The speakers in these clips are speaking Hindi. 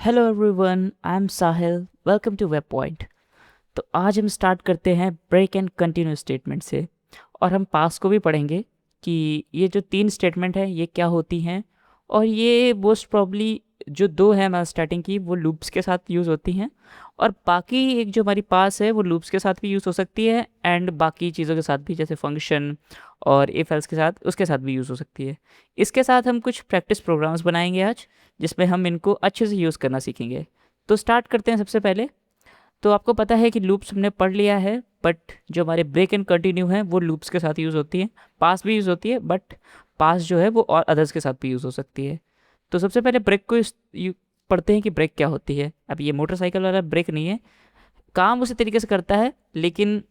Hello everyone, I am Sahil. Welcome to Web Point. तो आज हम स्टार्ट करते हैं ब्रेक एंड कंटिन्यू स्टेटमेंट से, और हम पास को भी पढ़ेंगे कि ये जो तीन स्टेटमेंट हैं ये क्या होती हैं। और ये मोस्ट प्रॉब्ली जो दो हैं हमारे स्टार्टिंग की वो लूप्स के साथ यूज़ होती हैं, और बाकी एक जो हमारी पास है वो लूप्स के साथ भी यूज़ हो सकती है, एंड बाकी चीज़ों के साथ भी जैसे फंक्शन और इफ एल्स के साथ उसके साथ भी यूज़ हो सकती है। इसके साथ हम कुछ प्रैक्टिस प्रोग्राम्स बनाएंगे आज, जिसमें हम इनको अच्छे से यूज़ करना सीखेंगे। तो स्टार्ट करते हैं सबसे पहले। तो आपको पता है कि लूप्स हमने पढ़ लिया है, बट जो हमारे ब्रेक एंड कंटिन्यू है वो लूप्स के साथ यूज़ होती है। पास भी यूज़ होती है, बट पास जो है वो और अदर्स के साथ भी यूज़ हो सकती है। तो सबसे पहले ब्रेक को पढ़ते हैं कि ब्रेक क्या होती है। अब ये मोटरसाइकिल वाला ब्रेक नहीं है, काम उसी तरीके से करता है, लेकिन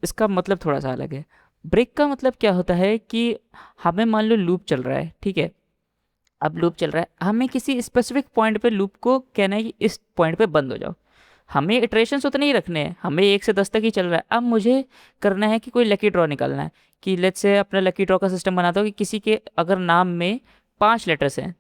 इसका मतलब थोड़ा सा अलग है। ब्रेक का मतलब क्या होता है कि हमें मान लो लूप चल रहा है, ठीक है। अब लूप चल रहा है, हमें किसी स्पेसिफिक पॉइंट पे लूप को कहना है कि इस पॉइंट पे बंद हो जाओ। हमें इटरेशंस उतने ही रखने हैं, हमें 1 से 10 तक ही चल रहा है। अब मुझे करना है कि कोई लकी ड्रॉ निकालना है, कि लेट्स से अपना लकी ड्रॉ का सिस्टम बनाता हूँ कि किसी के अगर नाम में 5 लेटर्स हैं,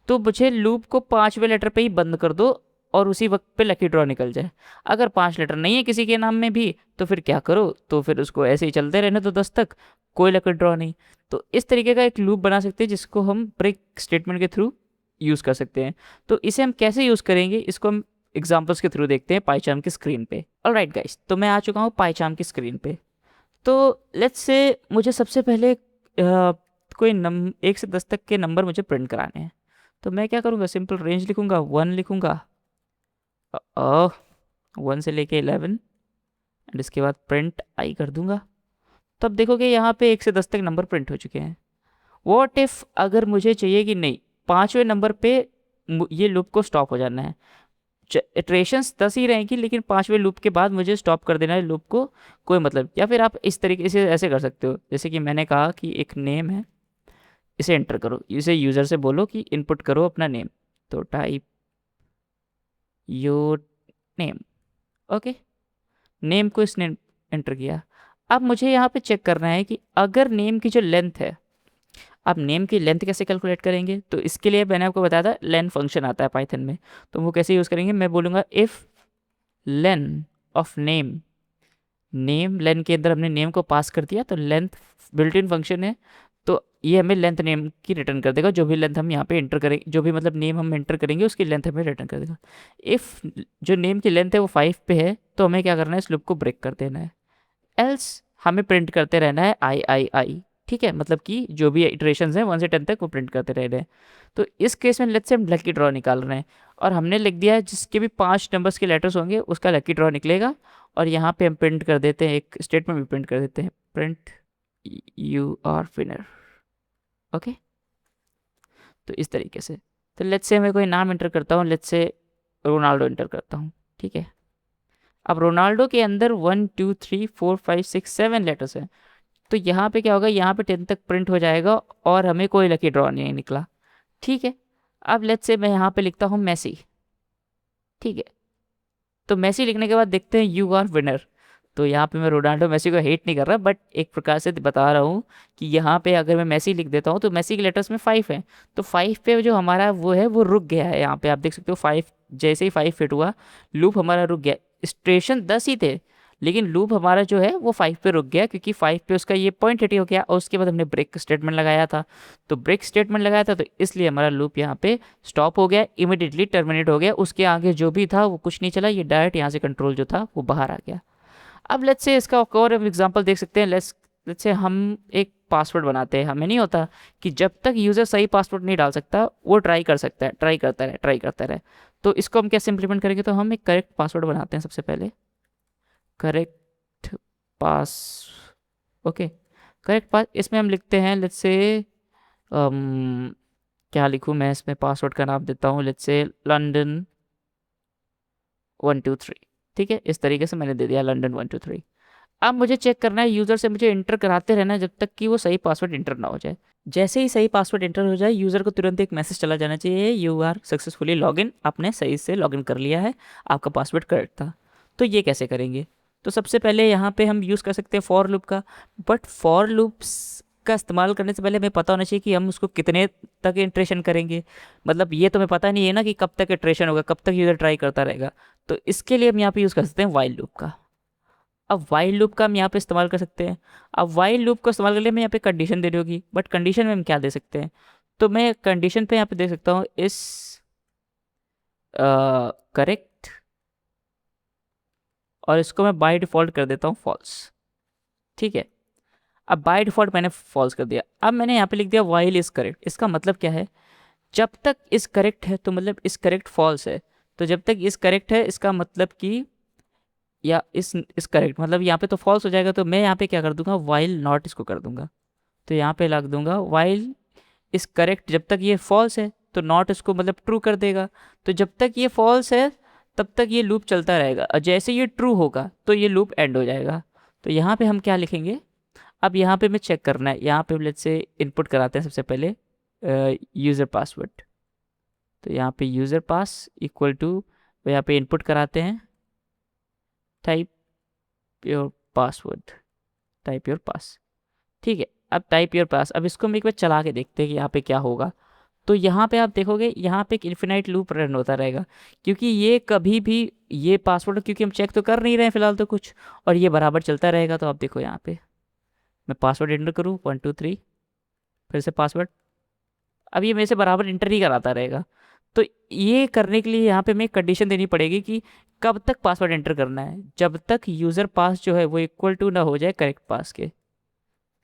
तो मुझे लूप को 5वें लेटर पे ही बंद कर दो और उसी वक्त पे लकी ड्रॉ निकल जाए। अगर 5 लेटर नहीं है किसी के नाम में भी, तो फिर क्या करो, तो फिर उसको ऐसे ही चलते रहने दो 10 तक, कोई लकी ड्रॉ नहीं। तो इस तरीके का एक लूप बना सकते हैं जिसको हम ब्रेक स्टेटमेंट के थ्रू यूज़ कर सकते हैं। तो इसे हम कैसे यूज़ करेंगे, इसको हम एग्जाम्पल्स के थ्रू देखते हैं पाईचार्म की स्क्रीन पे। ऑलराइट गाइस, तो मैं आ चुका हूँ पाईचार्म की स्क्रीन पे। तो लेट्स से मुझे सबसे पहले कोई 1 से 10 तक के नंबर मुझे प्रिंट कराने हैं। तो मैं क्या करूँगा, सिंपल रेंज लिखूँगा, 1 लिखूँगा, 1 से लेके 11, एंड इसके बाद प्रिंट आई कर दूंगा। तो अब देखोगे यहाँ पे 1 से 10 तक नंबर प्रिंट हो चुके हैं। वॉट इफ़ अगर मुझे चाहिए कि नहीं, 5वें नंबर पे ये लूप को स्टॉप हो जाना है। इटरेशंस 10 ही रहेंगी, लेकिन 5वें लूप के बाद मुझे स्टॉप कर देना है लूप को, कोई मतलब। या फिर आप इस तरीके से ऐसे कर सकते हो, जैसे कि मैंने कहा कि एक नेम है, इसे एंटर करो, इसे यूज़र से बोलो कि इनपुट करो अपना नेम। तो type your name, okay. Name को इसने एंटर किया। अब मुझे यहाँ पे चेक करना है कि अगर नेम की जो लेंथ है, अब नेम की लेंथ कैसे कैलकुलेट करेंगे, तो इसके लिए मैंने आपको बताया था लेन फंक्शन आता है पाइथन में। तो वो कैसे यूज़ करेंगे, मैं बोलूँगा if len of name, name len के अंदर हमने नेम को पास कर दिया, तो लेंथ बिल्ट इन फंक्शन है, तो ये हमें लेंथ नेम की रिटर्न कर देगा। जो भी लेंथ हम यहाँ पे एंटर करेंगे, जो भी मतलब नेम हम एंटर करेंगे उसकी लेंथ हमें रिटर्न कर देगा। इफ़ जो नेम की लेंथ है वो 5 पे है, तो हमें क्या करना है, इस लूप को ब्रेक कर देना है। एल्स हमें प्रिंट करते रहना है आई। ठीक है, मतलब कि जो भी इटरेशंस हैं 1 से 10 तक वो प्रिंट करते रह रहे हैं। तो इस केस में लेट्स से हम लकी ड्रॉ निकाल रहे हैं, और हमने लिख दिया है जिसके भी 5 नंबर्स के लेटर्स होंगे उसका लकी ड्रॉ निकलेगा। और यहाँ पे हम प्रिंट कर देते हैं, एक स्टेटमेंट भी प्रिंट कर देते हैं, print you are winner, okay. तो इस तरीके से, तो लेट्स से मैं कोई नाम एंटर करता हूँ, लेट्स से रोनाल्डो एंटर करता हूँ, ठीक है। अब रोनाल्डो के अंदर 1 2 3 4 5 6 7 लेटर्स हैं, तो यहाँ पे क्या होगा, यहाँ पे 10 तक प्रिंट हो जाएगा और हमें कोई लकी ड्रॉ नहीं निकला, ठीक है। अब लेट्स से मैं यहाँ पे लिखता हूँ मैसी, ठीक है। तो मैसी लिखने के बाद देखते हैं यू आर विनर। तो यहाँ पे मैं रोनाल्डो मैसी को हेट नहीं कर रहा, बट एक प्रकार से बता रहा हूँ कि यहाँ पे अगर मैं मैसी लिख देता हूँ तो मैसी के लेटर्स में 5 हैं, तो 5 पे जो हमारा वो है वो रुक गया है। यहाँ पे आप देख सकते हो 5, जैसे ही 5 फिट हुआ लूप हमारा रुक गया। स्टेशन 10 ही थे, लेकिन लूप हमारा जो है वो 5 पे रुक गया, क्योंकि 5 पे उसका ये पॉइंट हिट हो गया, और उसके बाद हमने ब्रेक स्टेटमेंट लगाया था। तो ब्रेक स्टेटमेंट लगाया था, तो इसलिए हमारा लूप यहाँ पे स्टॉप हो गया, इमिडिएटली टर्मिनेट हो गया। उसके आगे जो भी था वो कुछ नहीं चला, ये डायरेक्ट यहाँ से कंट्रोल जो था वो बाहर आ गया। अब लेट्स से इसका और एग्जांपल देख सकते हैं। लेट्स से हम एक पासवर्ड बनाते हैं। हमें नहीं होता कि जब तक यूज़र सही पासवर्ड नहीं डाल सकता वो ट्राई कर सकता है, ट्राई करता रहे। तो इसको हम कैसे इम्प्लीमेंट करेंगे, तो हम एक करेक्ट पासवर्ड बनाते हैं सबसे पहले। करेक्ट पास, ओके, करेक्ट पास, इसमें हम लिखते हैं लेट्स से क्या लिखूँ मैं, इसमें पासवर्ड का नाम देता हूँ लेट्स से लंदन 123, ठीक है। इस तरीके से मैंने दे दिया लंदन 123। अब मुझे चेक करना है, यूज़र से मुझे इंटर कराते रहना है जब तक कि वो सही पासवर्ड इंटर ना हो जाए। जैसे ही सही पासवर्ड इंटर हो जाए, यूज़र को तुरंत एक मैसेज चला जाना चाहिए, यू आर सक्सेसफुली लॉगिन, आपने सही से लॉगिन कर लिया है, आपका पासवर्ड करेक्ट था। तो ये कैसे करेंगे, तो सबसे पहले यहाँ पे हम यूज़ कर सकते हैं फॉर लूप का। बट फॉर लूप्स का इस्तेमाल करने से पहले हमें पता होना चाहिए कि हम उसको कितने तक इटरेशन करेंगे। मतलब ये तो हमें पता नहीं है ना कि कब तक इटरेशन होगा, कब तक यूज़र ट्राई करता रहेगा। तो इसके लिए हम यहाँ पे यूज़ कर सकते हैं वाइल लूप का। अब वाइल लूप का हम यहाँ पे इस्तेमाल कर सकते हैं। अब वाइल लूप को इस्तेमाल कर लिए हमें यहाँ पे कंडीशन देनी होगी, बट कंडीशन में हम क्या दे सकते हैं? तो मैं कंडीशन पे यहाँ पे दे सकता हूँ इस करेक्ट, और इसको मैं बाय डिफ़ॉल्ट कर देता हूँ फॉल्स। ठीक है, अब बाय डिफ़ॉल्ट मैंने फॉल्स कर दिया। अब मैंने यहाँ पे लिख दिया वाइल इज करेक्ट। इसका मतलब क्या है? जब तक इस करेक्ट है तो मतलब इस करेक्ट फॉल्स है, तो जब तक इस करेक्ट है इसका मतलब कि, या इस करेक्ट मतलब यहाँ पे तो फॉल्स हो जाएगा। तो मैं यहाँ पे क्या कर दूंगा, वाइल नॉट इसको कर दूंगा। तो यहाँ पे लग दूंगा वाइल इस करेक्ट, जब तक ये फॉल्स है तो नॉट इसको मतलब ट्रू कर देगा। तो जब तक ये फॉल्स है तब तक ये लूप चलता रहेगा, और जैसे ये ट्रू होगा तो ये लूप एंड हो जाएगा। तो यहाँ पे हम क्या लिखेंगे? अब यहाँ पे हमें चेक करना है, यहाँ पे लेट्स से इनपुट कराते हैं सबसे पहले यूज़र पासवर्ड। तो यहाँ पे यूज़र पास इक्वल टू, यहाँ पे इनपुट कराते हैं type your password, type your pass. ठीक है, अब टाइप योर पास। अब इसको हम एक बार चला के देखते हैं कि यहाँ पे क्या होगा। तो यहाँ पे आप देखोगे यहाँ पे एक इन्फिनाइट लूप रन होता रहेगा, क्योंकि ये कभी भी ये पासवर्ड, क्योंकि हम चेक तो कर नहीं रहे हैं फिलहाल तो कुछ, और ये बराबर चलता रहेगा। तो आप देखो यहाँ पे मैं पासवर्ड एंटर करूँ 1 2 3, फिर से पासवर्ड, अब ये मेरे से बराबर इंटर ही कराता रहेगा। तो ये करने के लिए यहाँ पे हमें कंडीशन देनी पड़ेगी कि कब तक पासवर्ड एंटर करना है, जब तक यूज़र पास जो है वो इक्वल टू ना हो जाए करेक्ट पास के।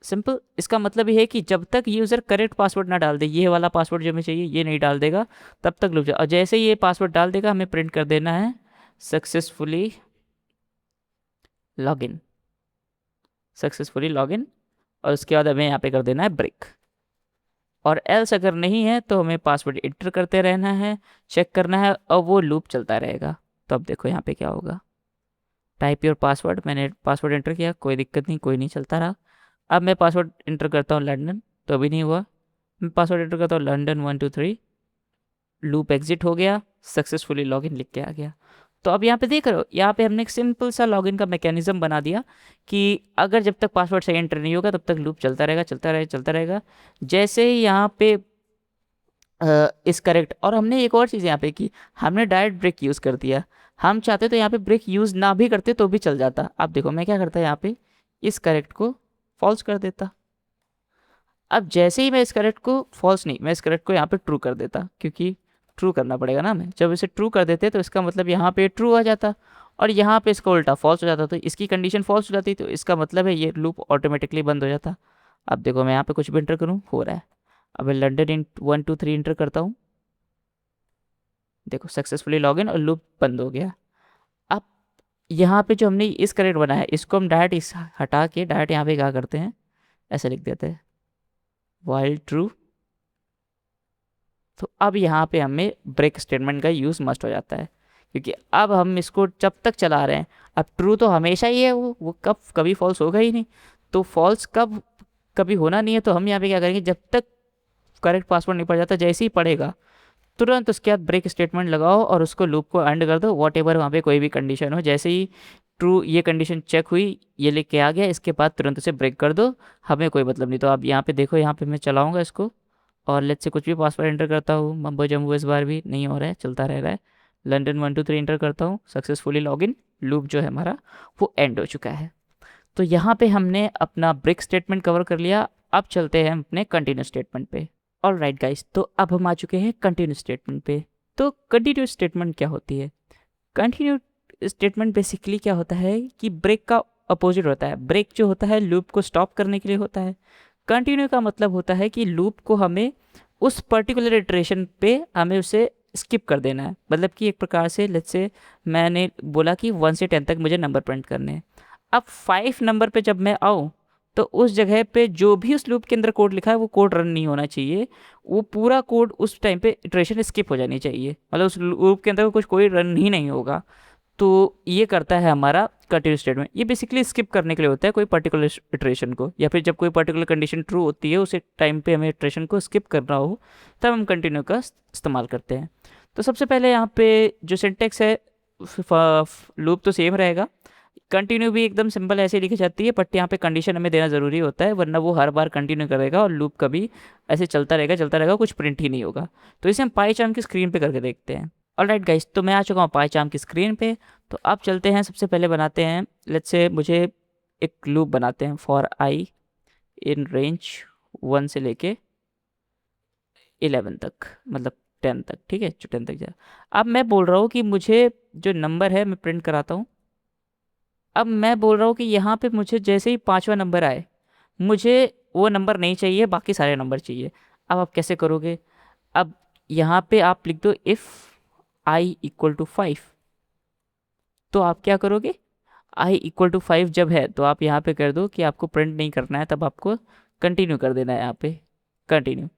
सिंपल, इसका मतलब ये है कि जब तक यूज़र करेक्ट पासवर्ड ना डाल दे, ये वाला पासवर्ड जो हमें चाहिए ये नहीं डाल देगा, तब तक लूप। और जैसे ही ये पासवर्ड डाल देगा हमें प्रिंट कर देना है सक्सेसफुली लॉगिन, सक्सेसफुली लॉगिन, और उसके बाद हमें यहाँ पे कर देना है ब्रेक। और एल्स अगर नहीं है तो हमें पासवर्ड एंटर करते रहना है, चेक करना है, और वो लूप चलता रहेगा। तो अब देखो यहाँ पे क्या होगा, टाइप योर पासवर्ड, मैंने पासवर्ड एंटर किया, कोई दिक्कत नहीं, कोई नहीं, चलता रहा। अब मैं पासवर्ड एंटर करता हूँ लंदन, तो अभी नहीं हुआ। मैं पासवर्ड एंटर करता हूँ लंदन 1 2 3, लूप एग्जिट हो गया, सक्सेसफुली लॉगिन लिख के आ गया। तो अब यहाँ पे देख रहे हो, यहाँ पे हमने एक सिंपल सा लॉगिन का मैकेनिज्म बना दिया कि अगर जब तक पासवर्ड सही एंटर नहीं होगा तब तक लूप चलता रहेगा, चलता रहेगा, चलता रहेगा। जैसे ही यहाँ पे इस करेक्ट, और हमने एक और चीज़ यहाँ पे की, हमने डायरेक्ट ब्रेक यूज़ कर दिया। हम चाहते तो यहाँ पे ब्रेक यूज़ ना भी करते तो भी चल जाता। आप देखो मैं क्या करता यहाँ पे, इस करेक्ट को फॉल्स कर देता। अब जैसे ही मैं इस करेक्ट को फॉल्स नहीं, मैं इस करेक्ट को यहाँ पे ट्रू कर देता, क्योंकि ट्रू करना पड़ेगा ना हमें। जब इसे ट्रू कर देते तो इसका मतलब यहाँ पे ट्रू आ जाता, और यहाँ पे इसका उल्टा फॉल्स हो जाता। तो इसकी कंडीशन फॉल्स हो जाती, तो इसका मतलब है ये लूप ऑटोमेटिकली बंद हो जाता। अब देखो मैं यहाँ पे कुछ भी इंटर करूँ हो रहा है। अब मैं लंडन इन 1 2 3 इंटर करता हूँ, देखो सक्सेसफुली लॉगिन, और लूप बंद हो गया। अब यहाँ पे जो हमने इस करेक्ट बनाया है इसको हम डायरेक्ट इस हटा के डायरेक्ट यहाँ पे क्या करते हैं, ऐसे लिख देते हैं वाइल ट्रू। तो अब यहाँ पे हमें ब्रेक स्टेटमेंट का यूज़ मस्ट हो जाता है, क्योंकि अब हम इसको जब तक चला रहे हैं, अब ट्रू तो हमेशा ही है, वो कब कभी फॉल्स होगा ही नहीं। तो फॉल्स कब कभी होना नहीं है, तो हम यहाँ पे क्या करेंगे, जब तक करेक्ट पासवर्ड नहीं पड़ जाता, जैसे ही पड़ेगा तुरंत उसके बाद ब्रेक स्टेटमेंट लगाओ और उसको लूप को एंड कर दो, वॉट एवर वहाँ पे कोई भी कंडीशन हो। जैसे ही ट्रू ये कंडीशन चेक हुई, ये लिख के आ गया, इसके बाद तुरंत उसे ब्रेक कर दो, हमें कोई मतलब नहीं। तो आप यहाँ पे देखो, यहाँ पे मैं चलाऊँगा इसको, और लेट्स से कुछ भी पासवर्ड एंटर करता हूँ, मम्बो जम्बो, इस बार भी नहीं हो रहा है, चलता रह रहा है। लंदन 1 2 3 एंटर करता हूँ, सक्सेसफुली लॉगिन, लूप जो है हमारा वो एंड हो चुका है। तो यहाँ पे हमने अपना ब्रेक स्टेटमेंट कवर कर लिया। अब चलते हैं अपने कंटिन्यू स्टेटमेंट पे। ऑल राइट गाइज, तो अब हम आ चुके हैं कंटिन्यू स्टेटमेंट पे। तो कंटिन्यू स्टेटमेंट क्या होती है? कंटिन्यू स्टेटमेंट बेसिकली क्या होता है कि ब्रेक का अपोजिट होता है। ब्रेक जो होता है लूप को स्टॉप करने के लिए होता है। कंटिन्यू का मतलब होता है कि लूप को हमें उस पर्टिकुलर इटरेशन पे हमें उसे स्किप कर देना है। मतलब कि एक प्रकार से लेट्स से मैंने बोला कि 1 से 10 तक मुझे नंबर प्रिंट करने हैं। अब 5 नंबर पे जब मैं आऊँ तो उस जगह पे जो भी उस लूप के अंदर कोड लिखा है वो कोड रन नहीं होना चाहिए, वो पूरा कोड उस टाइम पे इटरेशन स्किप हो जानी चाहिए। मतलब उस लूप के अंदर कुछ कोई रन ही नहीं होगा। तो ये करता है हमारा कंटिन्यू स्टेटमेंट। ये बेसिकली स्किप करने के लिए होता है कोई पर्टिकुलर इटरेशन को, या फिर जब कोई पर्टिकुलर कंडीशन ट्रू होती है उस टाइम पे हमें इटरेशन को स्किप करना हो तब हम कंटिन्यू का इस्तेमाल करते हैं। तो सबसे पहले यहाँ पे जो सिंटेक्स है, लूप तो सेम रहेगा। कंटिन्यू भी एकदम सिंपल ऐसे लिखी जाती है, बट यहाँ पे कंडीशन हमें देना ज़रूरी होता है, वरना वो हर बार कंटिन्यू करेगा और लूप कभी ऐसे चलता रहेगा, कुछ प्रिंट ही नहीं होगा। तो इसे हम पाई चार्म की स्क्रीन पे करके देखते हैं। ऑलराइट गाइस, तो मैं आ चुका हूँ पाई चार्म की स्क्रीन पे। तो अब चलते हैं, सबसे पहले बनाते हैं, लेट्स से मुझे एक लूप बनाते हैं फॉर आई इन रेंज 1 से लेके 11 तक, मतलब 10 तक, ठीक है, जो 10 तक जाए। अब मैं बोल रहा हूँ कि मुझे जो नंबर है मैं प्रिंट कराता हूँ। अब मैं बोल रहा हूँ कि यहाँ पे मुझे जैसे ही 5वां नंबर आए, मुझे वो नंबर नहीं चाहिए, बाकी सारे नंबर चाहिए। अब आप कैसे करोगे? अब यहाँ पे आप लिख दो इफ़ आई इक्वल टू 5। तो आप क्या करोगे? आई इक्वल टू 5 जब है तो आप यहाँ पे कर दो कि आपको प्रिंट नहीं करना है, तब आपको कंटिन्यू कर देना है यहाँ पे, कंटिन्यू।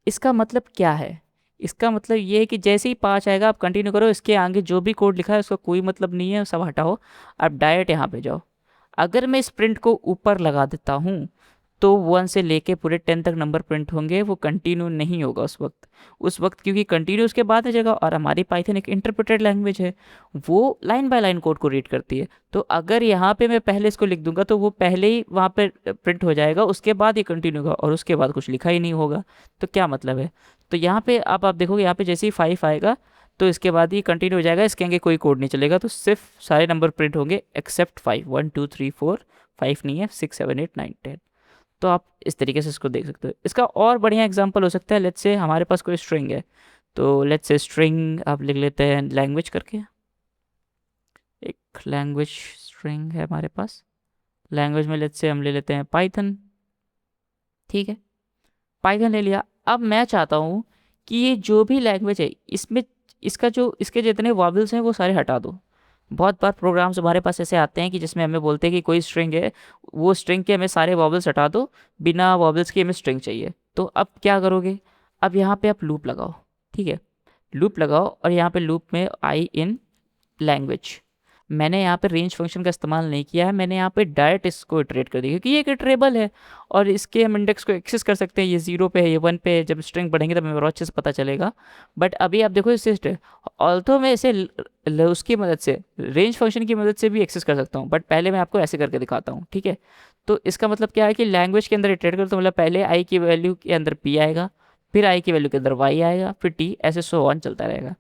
इसका मतलब क्या है? इसका मतलब ये है कि जैसे ही 5 आएगा आप कंटिन्यू करो, इसके आगे जो भी कोड लिखा है उसका कोई मतलब नहीं है, सब हटाओ, आप डायरेक्ट यहाँ पे जाओ। अगर मैं इस प्रिंट को ऊपर लगा देता हूँ तो 1 से लेके पूरे 10 तक नंबर प्रिंट होंगे, वो कंटिन्यू नहीं होगा उस वक्त क्योंकि कंटिन्यू उसके बाद आ जाएगा, और हमारी पाइथन एक इंटरप्रेटेड लैंग्वेज है, वो लाइन बाय लाइन कोड को रीड करती है। तो अगर यहाँ पे मैं पहले इसको लिख दूंगा तो वो पहले ही वहाँ पे प्रिंट हो जाएगा, उसके बाद ये कंटिन्यू होगा, और उसके बाद कुछ लिखा ही नहीं होगा। तो क्या मतलब है? तो यहाँ पे आप देखोगे, यहाँ पे जैसे ही 5 आएगा तो इसके बाद ही कंटिन्यू हो जाएगा, इसके आगे कोई कोड नहीं चलेगा, तो सिर्फ सारे नंबर प्रिंट होंगे एक्सेप्ट 5, 1 2 3 4, 5 नहीं है, 6 7 8 9 10। तो आप इस तरीके से इसको देख सकते हो। इसका और बढ़िया एग्जांपल हो सकता है, लेट्स से हमारे पास कोई स्ट्रिंग है, तो लेट्स से स्ट्रिंग आप लिख लेते हैं लैंग्वेज करके। एक लैंग्वेज स्ट्रिंग है हमारे पास, लैंग्वेज में लेट्स से हम ले लेते हैं पाइथन। ठीक है, पाइथन ले लिया। अब मैं चाहता हूँ कि ये जो भी लैंग्वेज है इसमें इसका जो इसके जितने वॉवल्स हैं वो सारे हटा दो। बहुत बार प्रोग्राम्स हमारे पास ऐसे आते हैं कि जिसमें हमें बोलते हैं कि कोई स्ट्रिंग है, वो स्ट्रिंग के हमें सारे वॉवल्स हटा दो, बिना वॉवल्स के हमें स्ट्रिंग चाहिए। तो अब क्या करोगे? अब यहाँ पे आप लूप लगाओ, ठीक है, लूप लगाओ, और यहाँ पे लूप में आई इन लैंग्वेज। मैंने यहाँ पे रेंज फंक्शन का इस्तेमाल नहीं किया है, मैंने यहाँ पे डायरेक्ट इसको इटरेट कर दिया, क्योंकि ये एक इटरेबल है और इसके हम इंडेक्स को एक्सेस कर सकते हैं। ये 0 पे है, ये 1 पे है, जब स्ट्रिंग बढ़ेंगे तब हमें और अच्छे से पता चलेगा। बट अभी आप देखो इसे ऑल्थो मैं इसे उसकी मदद से, रेंज फंक्शन की मदद से भी एक्सेस कर सकता हूँ, बट पहले मैं आपको ऐसे करके दिखाता हूँ, ठीक है। तो इसका मतलब क्या है कि लैंग्वेज के अंदर इटरेट करो, तो मतलब पहले आई की वैल्यू के अंदर पी आएगा, फिर आई की वैल्यू के अंदर वाई आएगा, फिर टी, ऐसे सो ऑन चलता रहेगा।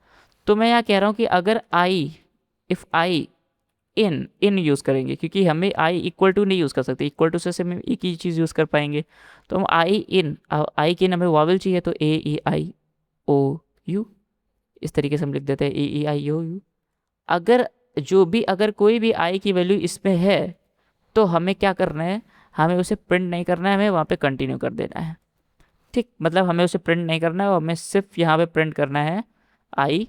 तो मैं यहाँ कह रहा हूँ कि अगर आई, इफ़ आई इन यूज़ करेंगे, क्योंकि हमें आई इक्वल टू नहीं यूज़ कर सकते, इक्वल टू से हम एक ही चीज़ यूज़ कर पाएंगे। तो हम आई की इन हमें वावल चाहिए, तो AEIOU, इस तरीके से हम लिख देते हैं AEIOU। अगर अगर कोई भी आई की वैल्यू इसमें है तो हमें क्या करना है? हमें उसे प्रिंट नहीं करना है, हमें वहाँ पे कंटिन्यू कर देना है। ठीक, मतलब हमें उसे प्रिंट नहीं करना है और हमें सिर्फ यहाँ पे प्रिंट करना है आई।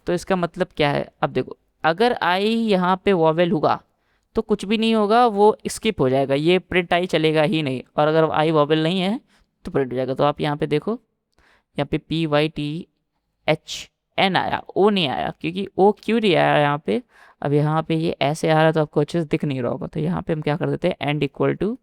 तो इसका मतलब क्या है? अब देखो, अगर आई यहाँ पे वॉवेल होगा तो कुछ भी नहीं होगा, वो स्किप हो जाएगा, ये प्रिंट आई चलेगा ही नहीं। और अगर आई वॉवेल नहीं है तो प्रिंट हो जाएगा। तो आप यहाँ पे देखो, यहाँ पे PYTHN आया, ओ नहीं आया, क्योंकि ओ क्यों नहीं आया यहाँ पे? अब यहाँ पे ये ऐसे आ रहा तो आपको अच्छे से दिख नहीं रहा होगा, तो यहाँ पे हम क्या कर देते हैं, एंड इक्वल टू,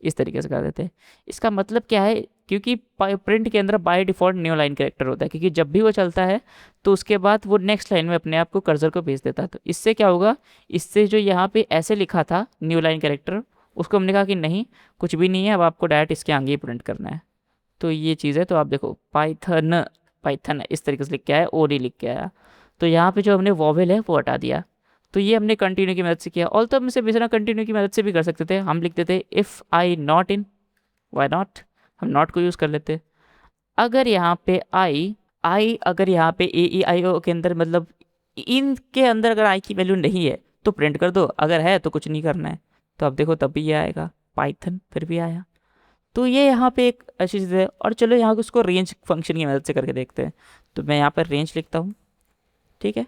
इस तरीके से कर देते हैं। इसका मतलब क्या है? क्योंकि प्रिंट के अंदर by default new line character होता है, क्योंकि जब भी वो चलता है तो उसके बाद वो नेक्स्ट लाइन में अपने आप को कर्सर को भेज देता है। तो इससे क्या होगा? इससे जो यहाँ पे ऐसे लिखा था न्यू लाइन कैरेक्टर, उसको हमने कहा कि नहीं, कुछ भी नहीं है, अब आपको डायरेक्ट इसके आगे ही प्रिंट करना है। तो ये चीज़ है। तो आप देखो, पाइथन पाइथन इस तरीके से लिख के आया, ओ नहीं लिख के आया। तो यहाँ पे जो हमने वॉवेल है वो हटा दिया। तो ये हमने कंटिन्यू की मदद से किया। और तो हम इसे बिना कंटिन्यू की मदद से भी कर सकते थे, हम लिखते थे if i not in, y not, हम नॉट को यूज़ कर लेते। अगर यहाँ पे आई अगर यहाँ पे AEIO के अंदर, मतलब इन के अंदर अगर आई की वैल्यू नहीं है तो प्रिंट कर दो, अगर है तो कुछ नहीं करना है। तो अब देखो, तब भी ये आएगा, पाइथन फिर भी आया। तो ये यहाँ पे एक अच्छी चीज़ है। और चलो यहाँ उसको रेंज फंक्शन की मदद से करके देखते हैं। तो मैं यहाँ पर रेंज लिखता हूँ, ठीक है।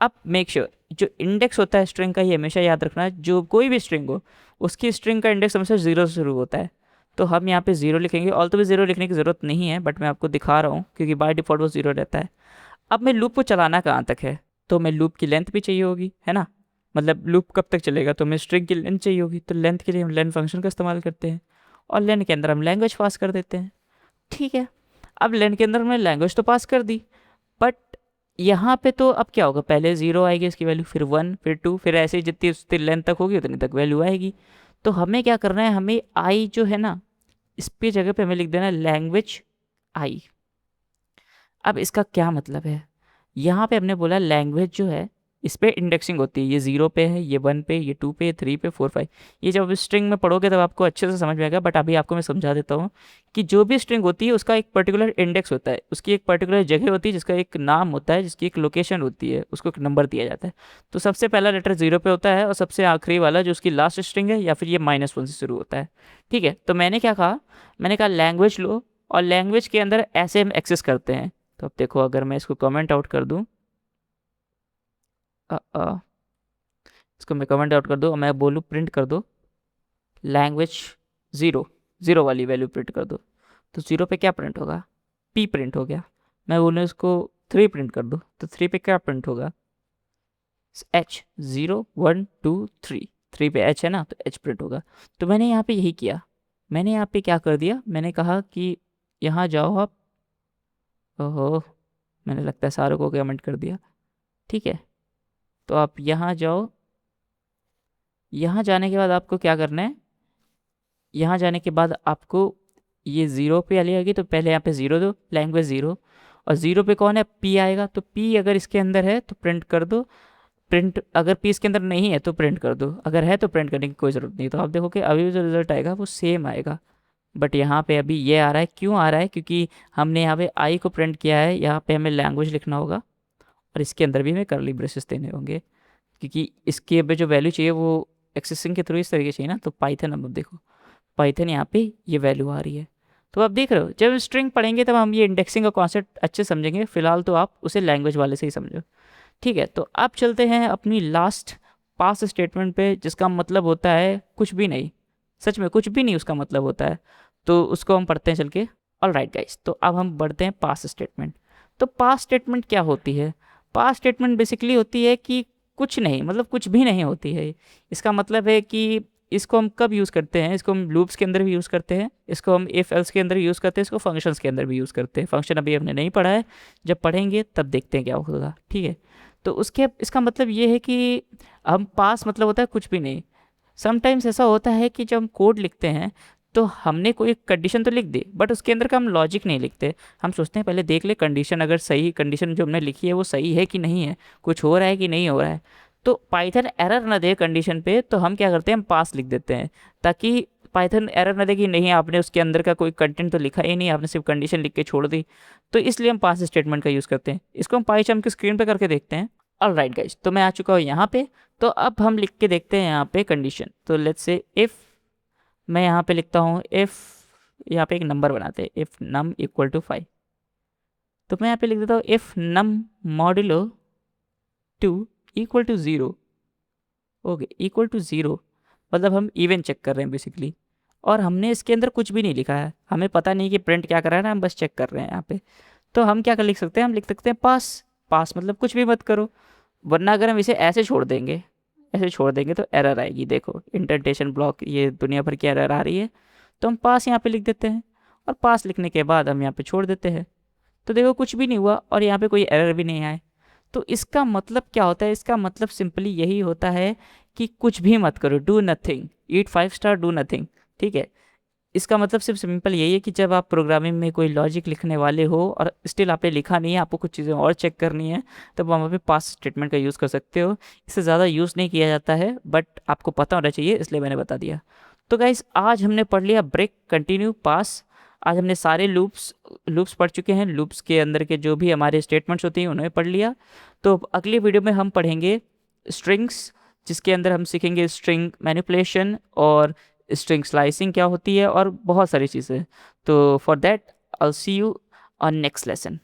अब मेक श्योर जो इंडेक्स होता है स्ट्रिंग का, ये हमेशा याद रखना, जो कोई भी स्ट्रिंग हो उसकी स्ट्रिंग का इंडेक्स हमेशा 0 से शुरू होता है। तो हम यहाँ पे 0 लिखेंगे, ऑल तो भी 0 लिखने की ज़रूरत नहीं है, बट मैं आपको दिखा रहा हूँ क्योंकि बाय डिफ़ॉल्ट वो 0 रहता है। अब मैं लूप को चलाना कहाँ तक है? तो मैं लूप की लेंथ भी चाहिए होगी, है ना, मतलब लूप कब तक चलेगा, तो हमें स्ट्रिंग की लेंथ चाहिए होगी। तो लेंथ के लिए हम लेंथ फंक्शन का इस्तेमाल करते हैं, और लेंथ के अंदर हम लैंग्वेज पास कर देते हैं, ठीक है। अब लेंथ के अंदर हमने लैंग्वेज तो पास कर दी, बट यहाँ पे तो अब क्या होगा, पहले 0 आएगी इसकी वैल्यू, फिर 1, फिर 2, फिर ऐसे ही जितनी उसकी लेंथ तक होगी उतनी तक वैल्यू आएगी। तो हमें क्या करना है, हमें आई जो है ना, इस पे जगह पे हमें लिख देना लैंग्वेज आई। अब इसका क्या मतलब है, यहाँ पे हमने बोला लैंग्वेज जो है इस पे इंडेक्सिंग होती है, ये 0 पे है, ये 1 पे, ये 2 पे, 3 पे, 4, 5। ये जब स्ट्रिंग में पढ़ोगे तब आपको अच्छे से समझ में आएगा, बट अभी आपको मैं समझा देता हूँ कि जो भी स्ट्रिंग होती है उसका एक पर्टिकुलर इंडेक्स होता है, उसकी एक पर्टिकुलर जगह होती है, जिसका एक नाम होता है, जिसकी एक लोकेशन होती है, उसको एक नंबर दिया जाता है। तो सबसे पहला लेटर 0 पे होता है, और सबसे आखिरी वाला जो उसकी लास्ट स्ट्रिंग है, या फिर ये -1 से शुरू होता है। ठीक है, तो मैंने क्या कहा, मैंने कहा लैंग्वेज लो, और लैंग्वेज के अंदर ऐसे हम एक्सेस करते हैं। तो अब देखो, अगर मैं इसको कमेंट आउट कर दूँ, इसको मैं कमेंट आउट कर दूँ और मैं बोलूँ प्रिंट कर दो लैंग्वेज 0, 0 वाली वैल्यू प्रिंट कर दो, तो 0 पे क्या प्रिंट होगा, P प्रिंट हो गया। मैं बोलूँ इसको 3 प्रिंट कर दो, तो 3 पे क्या प्रिंट होगा, H, 0, 1, 2, 3, 3 पे H है ना, तो H प्रिंट होगा। तो मैंने यहाँ पे यही किया, मैंने यहाँ पे क्या कर दिया, मैंने कहा कि यहाँ जाओ आप, ओहो मैंने लगता है सारों को कमेंट कर दिया। ठीक है, तो आप यहाँ जाओ, यहाँ जाने के बाद आपको क्या करना है, यहाँ जाने के बाद आपको ये 0 पे वाली आएगी, तो पहले यहाँ पे 0 दो, लैंग्वेज 0, और 0 पे कौन है, P आएगा, तो P अगर इसके अंदर है तो प्रिंट कर दो, प्रिंट अगर P इसके अंदर नहीं है तो प्रिंट कर दो, अगर है तो प्रिंट करने की कोई ज़रूरत नहीं। तो आप देखो कि अभी जो रिजल्ट आएगा वो सेम आएगा, बट यहाँ पे अभी ये आ रहा है, क्यों आ रहा है, क्योंकि हमने यहाँ पे आई को प्रिंट किया है, यहाँ पे हमें लैंग्वेज लिखना होगा, और इसके अंदर भी हमें करली ब्रेसेस देने होंगे, क्योंकि इसके अब जो वैल्यू चाहिए वो एक्सेसिंग के थ्रू इस तरीके चाहिए ना। तो पाइथन, अब देखो पाइथन यहाँ पे ये वैल्यू आ रही है। तो आप देख रहे हो, जब स्ट्रिंग पढ़ेंगे तब हम ये इंडेक्सिंग का कॉन्सेप्ट अच्छे समझेंगे, फिलहाल तो आप उसे लैंग्वेज वाले से ही समझो। ठीक है, तो आप चलते हैं अपनी लास्ट पास स्टेटमेंट पे, जिसका मतलब होता है कुछ भी नहीं, सच में कुछ भी नहीं उसका मतलब होता है। तो उसको हम पढ़ते हैं चल के। ऑल राइट गाइस, तो अब हम बढ़ते हैं पास स्टेटमेंट। तो पास स्टेटमेंट क्या होती है, पास स्टेटमेंट बेसिकली होती है कि कुछ नहीं, मतलब कुछ भी नहीं होती है। इसका मतलब है कि इसको हम कब यूज़ करते हैं, इसको हम लूप्स के अंदर भी यूज़ करते हैं, इसको हम इफ़ एल्स के अंदर यूज़ करते हैं, इसको फंक्शंस के अंदर भी यूज़ करते हैं। फंक्शन अभी हमने नहीं पढ़ा है, जब पढ़ेंगे तब देखते हैं क्या होगा। ठीक है, तो उसके इसका मतलब ये है कि हम पास मतलब होता है कुछ भी नहीं। समटाइम्स ऐसा होता है कि जब हम कोड लिखते हैं तो हमने कोई कंडीशन तो लिख दी, बट उसके अंदर का हम लॉजिक नहीं लिखते। हम सोचते हैं पहले देख ले कंडीशन, अगर सही कंडीशन जो हमने लिखी है वो सही है कि नहीं है, कुछ हो रहा है कि नहीं हो रहा है। तो पाइथन एरर ना दे कंडीशन पे, तो हम क्या करते हैं, हम पास लिख देते हैं, ताकि पाइथन एरर ना दे कि नहीं आपने उसके अंदर का कोई कंटेंट तो लिखा ही नहीं, आपने सिर्फ कंडीशन लिख के छोड़ दी। तो इसलिए हम पास स्टेटमेंट का यूज़ करते हैं। इसको हम पाइथन की स्क्रीन पे करके देखते हैं। ऑल राइट गाइज, तो मैं आ चुका हूँ यहाँ पे। तो अब हम लिख के देखते हैं यहाँ पे कंडीशन। तो लेट्स से इफ़, मैं यहाँ पे लिखता हूँ इफ़, यहाँ पे एक नंबर बनाते हैं, इफ़ नम इक्वल टू 5। तो मैं यहाँ पे लिख देता हूँ if num modulo 2 equal to 0। Okay, equal to 0 मतलब हम इवन चेक कर रहे हैं बेसिकली, और हमने इसके अंदर कुछ भी नहीं लिखा है, हमें पता नहीं कि प्रिंट क्या कर रहा है ना, हम बस चेक कर रहे हैं यहाँ पे। तो हम क्या कर लिख सकते हैं, हम लिख सकते हैं पास। पास मतलब कुछ भी मत करो, वरना अगर हम इसे ऐसे छोड़ देंगे, ऐसे छोड़ देंगे तो एरर आएगी। देखो इंडेंटेशन ब्लॉक, ये दुनिया भर की एरर आ रही है। तो हम पास यहाँ पे लिख देते हैं, और पास लिखने के बाद हम यहाँ पे छोड़ देते हैं। तो देखो कुछ भी नहीं हुआ, और यहाँ पे कोई एरर भी नहीं आए। तो इसका मतलब क्या होता है, इसका मतलब सिंपली यही होता है कि कुछ भी मत करो, do nothing, eat 5 star, do nothing. ठीक है, इसका मतलब सिर्फ सिंपल यही है कि जब आप प्रोग्रामिंग में कोई लॉजिक लिखने वाले हो और स्टिल आपने लिखा नहीं है, आपको कुछ चीज़ें और चेक करनी है, तब वहाँ पे पास स्टेटमेंट का यूज़ कर सकते हो। इससे ज़्यादा यूज़ नहीं किया जाता है, बट आपको पता होना चाहिए, इसलिए मैंने बता दिया। तो गाइस, आज हमने पढ़ लिया ब्रेक, कंटिन्यू, पास। आज हमने सारे लूप्स पढ़ चुके हैं, लूप्स के अंदर के जो भी हमारे स्टेटमेंट्स होती हैं उन्हें पढ़ लिया। तो अगली वीडियो में हम पढ़ेंगे स्ट्रिंग्स, जिसके अंदर हम सीखेंगे स्ट्रिंग मैनिपुलेशन और स्ट्रिंग स्लाइसिंग क्या होती है, और बहुत सारी चीज़ें। तो for that I will see you on next lesson.